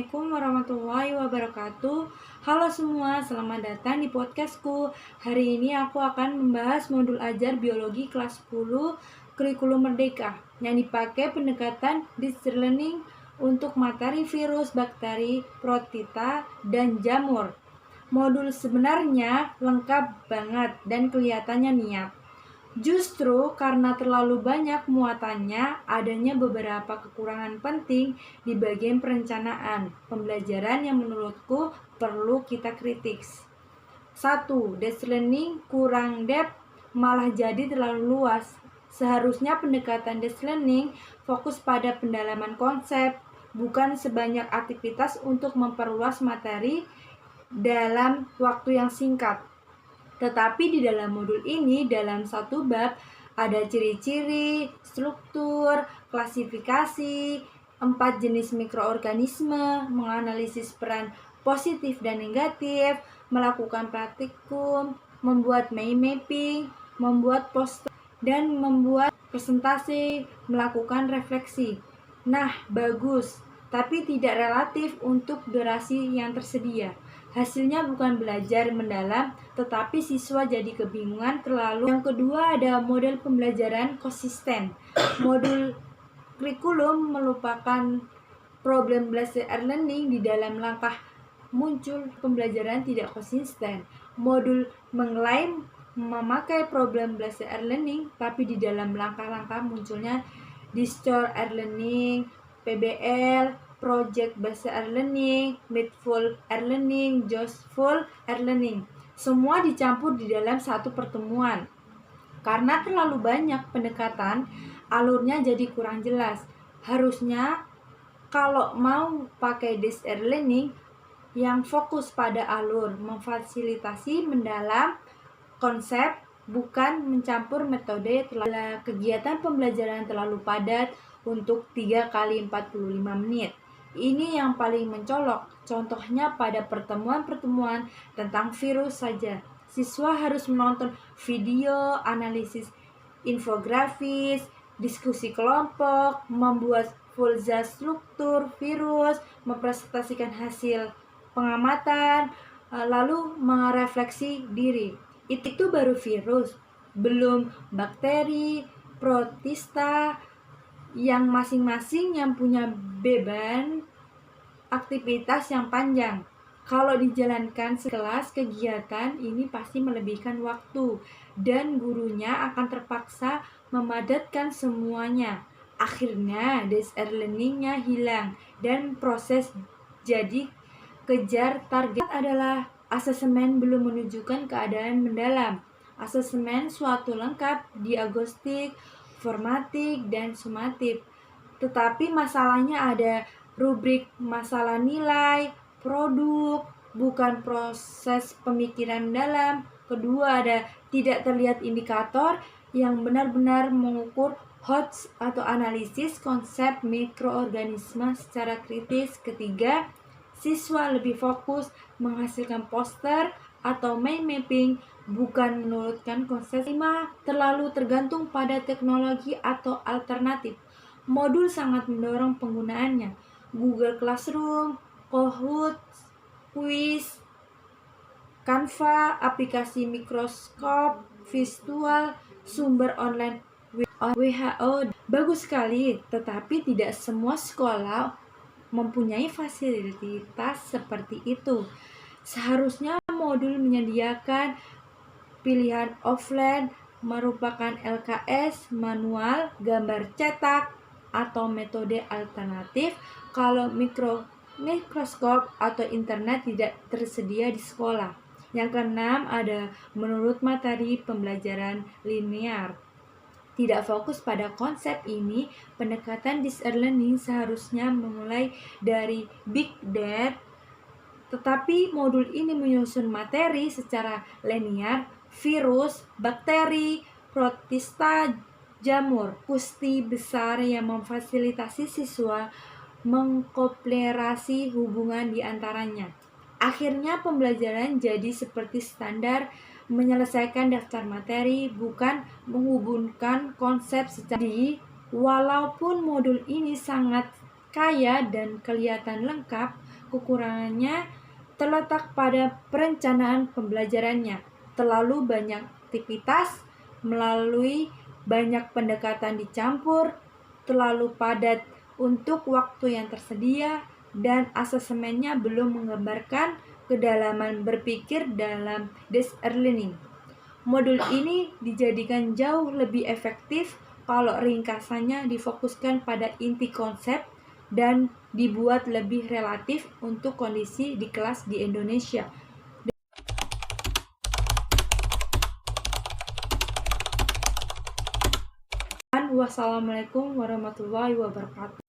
Assalamualaikum warahmatullahi wabarakatuh. Halo semua, selamat datang di podcastku. Hari ini aku akan membahas modul ajar biologi kelas 10 kurikulum merdeka yang dipakai pendekatan distance learning untuk materi virus, bakteri, protista, dan jamur. Modul sebenarnya lengkap banget dan kelihatannya niat. Justru karena terlalu banyak muatannya, adanya beberapa kekurangan penting di bagian perencanaan pembelajaran yang menurutku perlu kita kritik. 1. Distance learning kurang depth, malah jadi terlalu luas. Seharusnya pendekatan distance learning fokus pada pendalaman konsep, bukan sebanyak aktivitas untuk memperluas materi dalam waktu yang singkat. Tetapi di dalam modul ini, dalam satu bab, ada ciri-ciri, struktur, klasifikasi, 4 jenis mikroorganisme, menganalisis peran positif dan negatif, melakukan praktikum, membuat mind mapping, membuat poster, dan membuat presentasi, melakukan refleksi. Nah, bagus, tapi tidak relatif untuk durasi yang tersedia. Hasilnya bukan belajar mendalam, tetapi siswa jadi kebingungan terlalu. Yang kedua ada model pembelajaran konsisten. Modul kurikulum melupakan problem based learning di dalam langkah muncul pembelajaran tidak konsisten. Modul mengklaim memakai problem based learning, tapi di dalam langkah-langkah munculnya distort learning, PBL, Project Based Learning, Mindful Learning, Joyful Learning. Semua dicampur di dalam satu pertemuan. Karena terlalu banyak pendekatan, alurnya jadi kurang jelas. Harusnya kalau mau pakai distance learning yang fokus pada alur, memfasilitasi mendalam konsep, bukan mencampur metode. Kegiatan pembelajaran terlalu padat untuk 3 kali 45 menit. Ini yang paling mencolok. Contohnya pada pertemuan-pertemuan tentang virus saja. Siswa harus menonton video, analisis infografis, diskusi kelompok, membuat folder struktur virus, mempresentasikan hasil pengamatan, lalu merefleksi diri. Itu baru virus, belum bakteri, protista, yang masing-masing yang punya beban aktivitas yang panjang. Kalau dijalankan sekelas kegiatan ini pasti melebihkan waktu dan gurunya akan terpaksa memadatkan semuanya. Akhirnya distance learning-nya hilang dan proses jadi kejar target adalah asesmen belum menunjukkan keadaan mendalam. Asesmen suatu lengkap, diagnostik, formatik, dan sumatif. Tetapi masalahnya ada rubrik masalah nilai, produk, bukan proses pemikiran mendalam. Kedua ada tidak terlihat indikator yang benar-benar mengukur HOTS atau analisis konsep mikroorganisme secara kritis. Ketiga, siswa lebih fokus menghasilkan poster atau mind mapping, bukan menurutkan konsep. 5. Terlalu tergantung pada teknologi atau alternatif. Modul sangat mendorong penggunaannya. Google Classroom, Kahoot, Quiz, Canva, aplikasi Microsoft Visual, sumber online WHO. Bagus sekali, tetapi tidak semua sekolah mempunyai fasilitas seperti itu. Seharusnya modul menyediakan pilihan offline merupakan LKS, manual, gambar cetak, atau metode alternatif kalau mikroskop atau internet tidak tersedia di sekolah. Yang keenam ada menurut materi pembelajaran linear. Tidak fokus pada konsep ini, pendekatan distance learning seharusnya memulai dari big data, tetapi modul ini menyusun materi secara linear, virus, bakteri, protista, jamur, kusti besar yang memfasilitasi siswa mengkompilasi hubungan di antaranya. Akhirnya pembelajaran jadi seperti standar menyelesaikan daftar materi, bukan menghubungkan konsep secara. Walaupun modul ini sangat kaya dan kelihatan lengkap, Kekurangannya terletak pada perencanaan pembelajarannya. Terlalu banyak aktivitas melalui banyak pendekatan dicampur, terlalu padat untuk waktu yang tersedia, dan asesmennya belum menggambarkan kedalaman berpikir dalam learning. Modul ini dijadikan jauh lebih efektif kalau ringkasannya difokuskan pada inti konsep dan dibuat lebih relatif untuk kondisi di kelas di Indonesia. Dan wassalamualaikum warahmatullahi wabarakatuh.